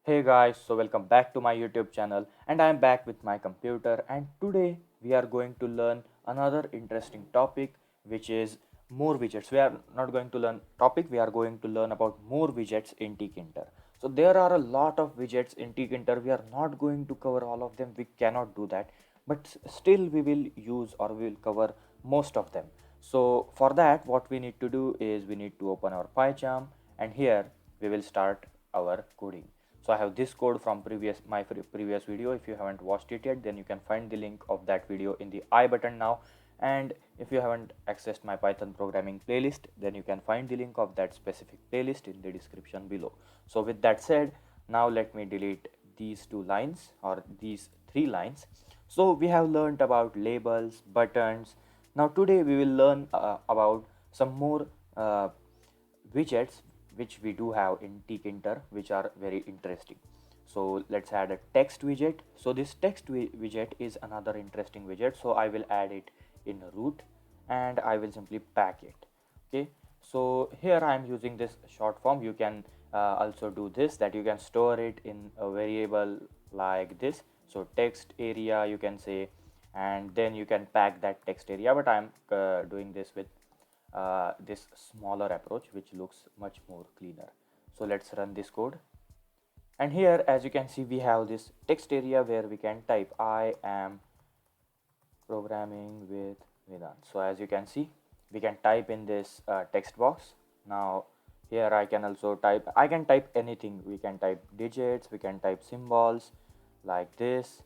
Hey guys, so welcome back to my YouTube channel and I am back with my computer and today we are going to learn another interesting topic which is more widgets. We are not going to learn topic, we are going to learn about more widgets in Tkinter. So there are a lot of widgets in Tkinter. We are not going to cover all of them. We cannot do that. But still we will use or we will cover most of them. So for that what we need to do is we need to open our PyCharm and here we will start our coding. So I have this code from previous video. If you haven't watched it yet, then you can find the link of that video in the I button now. And if you haven't accessed my Python programming playlist, then you can find the link of that specific playlist in the description below. So with that said, now let me delete these two lines or these three lines. So we have learned about labels, buttons. Now today we will learn about some more widgets which we do have in Tkinter which are very interesting. So let's add a text widget. So this text widget is another interesting widget. So I will add it in root and I will simply pack it. Okay. So here I am using this short form. You can also do this, that you can store it in a variable like this. So text area you can say, and then you can pack that text area, but I'm doing this with this smaller approach which looks much more cleaner. So let's run this code, and here as you can see we have this text area where we can type I am programming with Vedant. So as you can see we can type in this text box. Now here I can type anything. We can type digits, we can type symbols like this.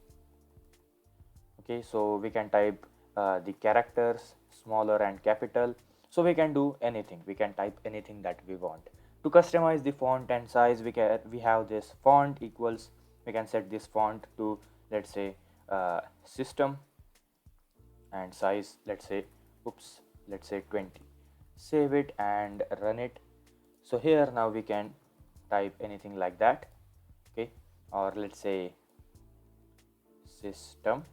Okay, so we can type the characters smaller and capital. So we can do anything, we can type anything that we want. To customize the font and size, we have this font equals, we can set this font to, let's say, system, and size, let's say 20. Save it and run it. So here now we can type anything like that. Okay, or let's say system,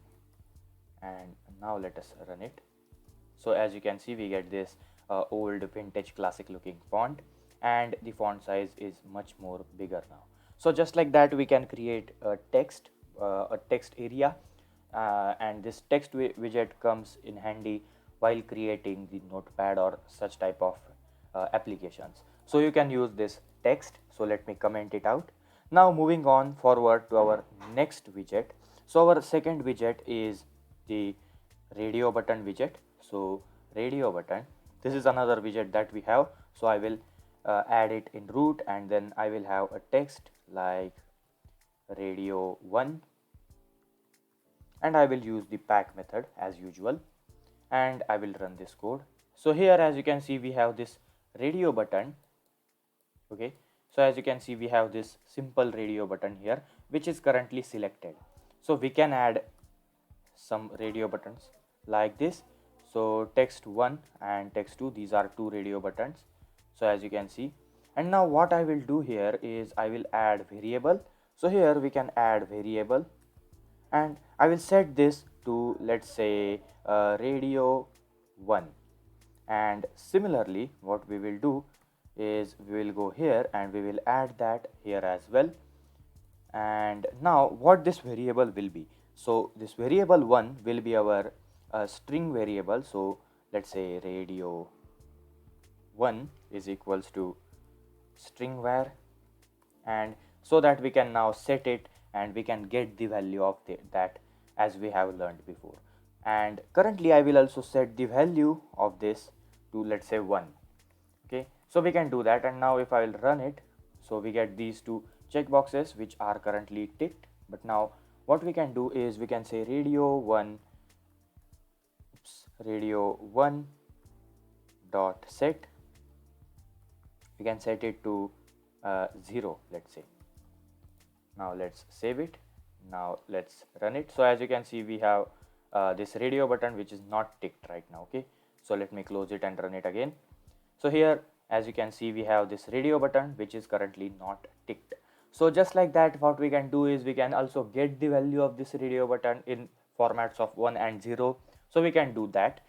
and now let us run it. So as you can see we get this old vintage classic looking font, and the font size is much more bigger now. So just like that we can create a text area, and this text widget comes in handy while creating the notepad or such type of applications. So you can use this text. So let me comment it out. Now moving on forward to our next widget. So our second widget is the radio button widget. So radio button, this is another widget that we have. So I will add it in root, and then I will have a text like radio 1, and I will use the pack method as usual, and I will run this code. So here as you can see we have this radio button. Okay, so as you can see we have this simple radio button here which is currently selected. So we can add some radio buttons like this. So text 1 and text 2, these are two radio buttons. So as you can see, and now what I will do here is I will add variable. So here we can add variable, and I will set this to, let's say, radio 1. And similarly what we will do is we will go here and we will add that here as well. And now what this variable will be, so this variable 1 will be our string variable. So let's say radio 1 is equals to string var, and so that we can now set it and we can get the value of that as we have learned before. And currently I will also set the value of this to, let's say, 1. Okay, so we can do that, and now if I will run it, so we get these two checkboxes which are currently ticked. But now what we can do is we can say radio 1 dot set. We can set it to 0, let's say. Now let's save it. Now let's run it. So as you can see we have this radio button which is not ticked right now. Okay, so let me close it and run it again. So here as you can see we have this radio button which is currently not ticked. So just like that what we can do is we can also get the value of this radio button in formats of 1 and 0. So we can do that.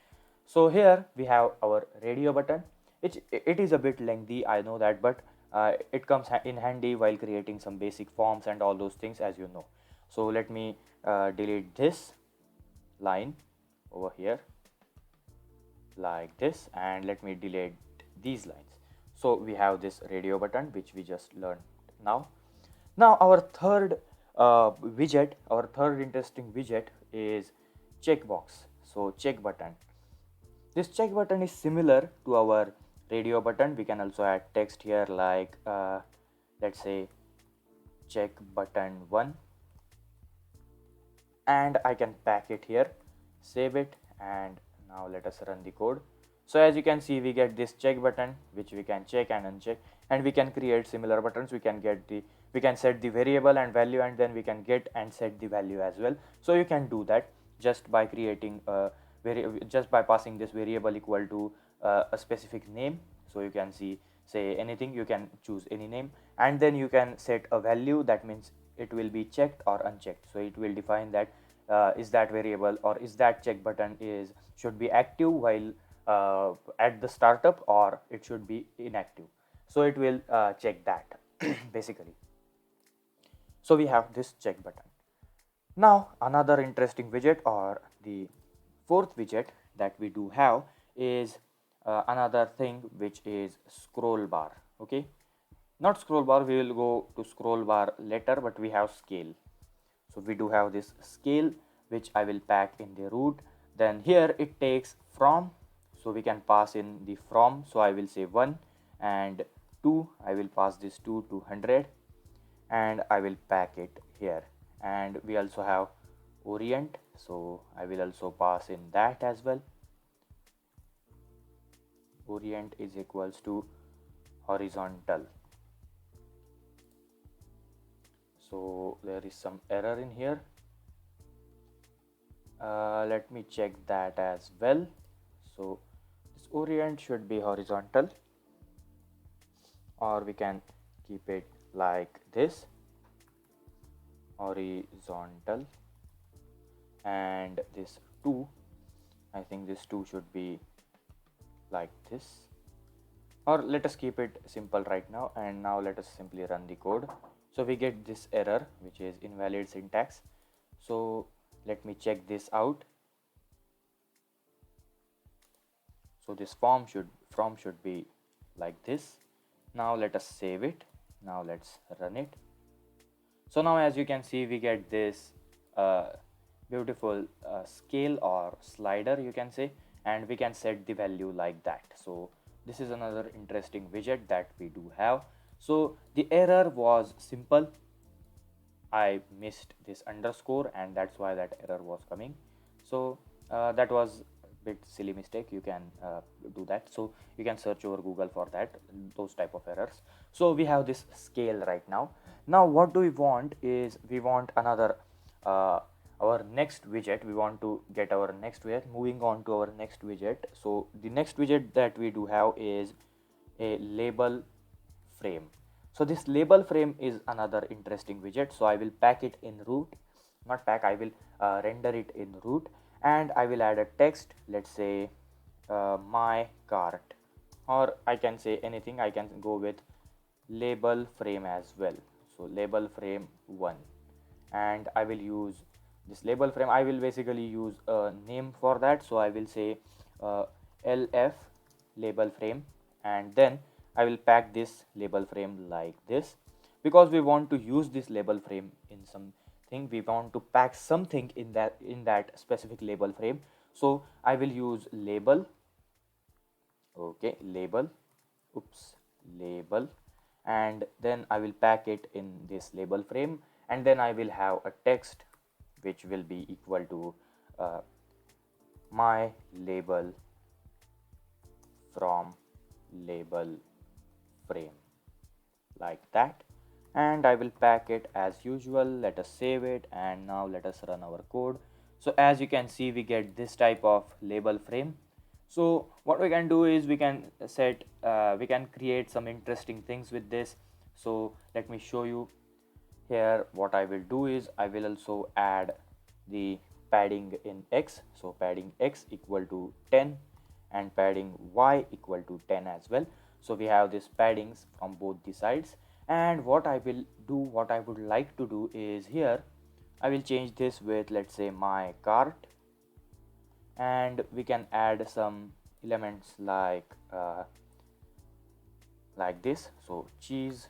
So here we have our radio button. It is a bit lengthy, I know that, but it comes in handy while creating some basic forms and all those things, as you know. So let me delete this line over here like this, and let me delete these lines. So we have this radio button which we just learned now. Now our third widget, our third interesting widget is checkbox. So check button. This check button is similar to our radio button. We can also add text here like let's say check button 1, and I can pack it here, save it, and now let us run the code. So as you can see, we get this check button which we can check and uncheck, and we can create similar buttons. We can set the variable and value, and then we can get and set the value as well. So you can do that just by creating just by passing this variable equal to a specific name. So you can say anything, you can choose any name, and then you can set a value. That means it will be checked or unchecked. So it will define that is that variable or is that check button should be active while at the startup, or it should be inactive. So it will check that basically. So we have this check button. Now another interesting widget, or the fourth widget that we do have, is another thing which is scroll bar. Okay, not scroll bar, we will go to scroll bar later, but we have scale. So we do have this scale which I will pack in the root. Then here it takes from, so we can pass in the from. So I will say 1 and 2, I will pass this 2 to 100, and I will pack it here. And we also have orient, so I will also pass in that as well. Orient is equals to horizontal. So there is some error in here. Let me check that as well. So this orient should be horizontal, or we can keep it like this, horizontal. And this 2, I think this 2 should be like this, or let us keep it simple right now. And now let us simply run the code. So we get this error which is invalid syntax. So let me check this out. So this from should be like this. Now let us save it. Now let's run it. So now as you can see, we get this beautiful scale or slider, you can say, and we can set the value like that. So this is another interesting widget that we do have. So the error was simple. I missed this underscore, and that's why that error was coming. So that was a bit silly mistake. You can do that. So you can search over Google for those type of errors. So we have this scale right now. Now what do we want is, we want another our next widget. We want to get our next widget. Moving on to our next widget. So the next widget that we do have is a label frame. So this label frame is another interesting widget. So I will pack it in root, not pack, I will render it in root, and I will add a text. Let's say my cart, or I can say anything. I can go with label frame as well. So label frame 1, and I will use this label frame. I will basically use a name for that. So I will say LF label frame, and then I will pack this label frame like this, because we want to use this label frame in something. We want to pack something in that specific label frame. So I will use label. Okay, label, oops, label, and then I will pack it in this label frame, and then I will have a text which will be equal to my label from label frame, like that. And I will pack it as usual. Let us save it, and now let us run our code. So as you can see, we get this type of label frame. So what we can do is, we can create some interesting things with this. So let me show you here. What I will do is, I will also add the padding in x. So padding x equal to 10, and padding y equal to 10 as well. So we have these paddings from both the sides, and what I would like to do is here I will change this with, let's say, my cart, and we can add some elements like this. So cheese,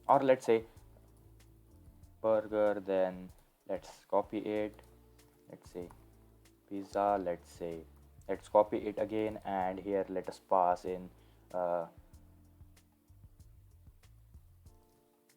or let's say burger, then let's copy it. Let's say pizza, let's copy it again, and here let us pass in uh,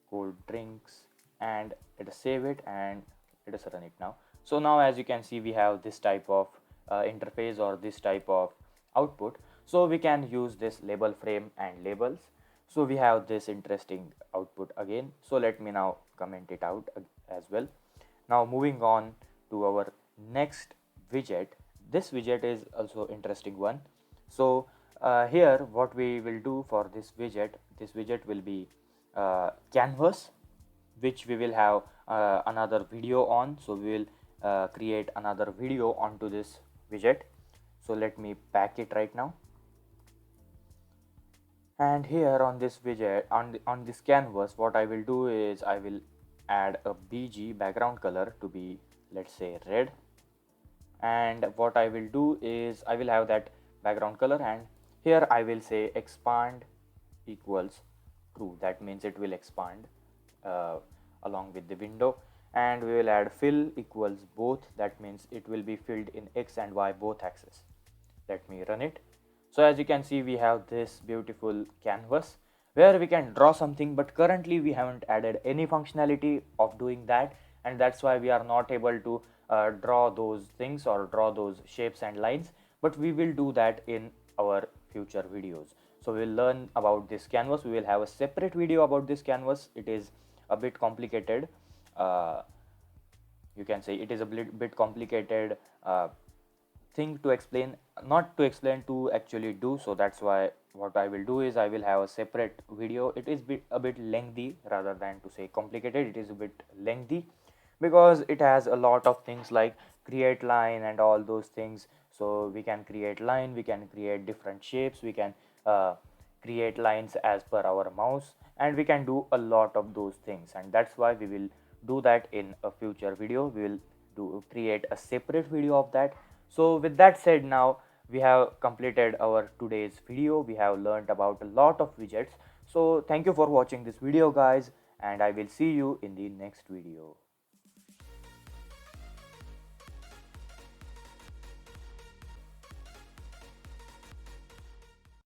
cold drinks, and let us save it and let us run it now. So now, as you can see, we have this type of interface or this type of output. So we can use this label frame and labels. So we have this interesting output again. So let me now comment it out as well. Now moving on to our next widget. This widget is also interesting one. So here what we will do for this widget will be canvas, which we will have another video on. So we will create another video onto this widget. So let me pack it right now. And here on this widget, on this canvas, what I will do is I will add a BG background color to be, let's say, red. And what I will do is I will have that background color, and here I will say expand equals true. That means it will expand uh, along with the window. And we will add fill equals both. That means it will be filled in X and Y both axes. Let me run it. So as you can see, we have this beautiful canvas where we can draw something, but currently we haven't added any functionality of doing that, and that's why we are not able to draw those things or draw those shapes and lines. But we will do that in our future videos. So we'll learn about this canvas. We will have a separate video about this canvas. It is a bit complicated. uh, you can say it is a bit complicated thing to explain, not to explain, to actually do. So that's why what I will do is I will have a separate video. It is a bit lengthy, rather than to say complicated, it is a bit lengthy, because it has a lot of things like create line and all those things. So we can create line, we can create different shapes, we can create lines as per our mouse, and we can do a lot of those things, and that's why we will do that in a future video. We will create a separate video of that. So with that said, now we have completed our today's video. We have learned about a lot of widgets. So thank you for watching this video, guys, and I will see you in the next video.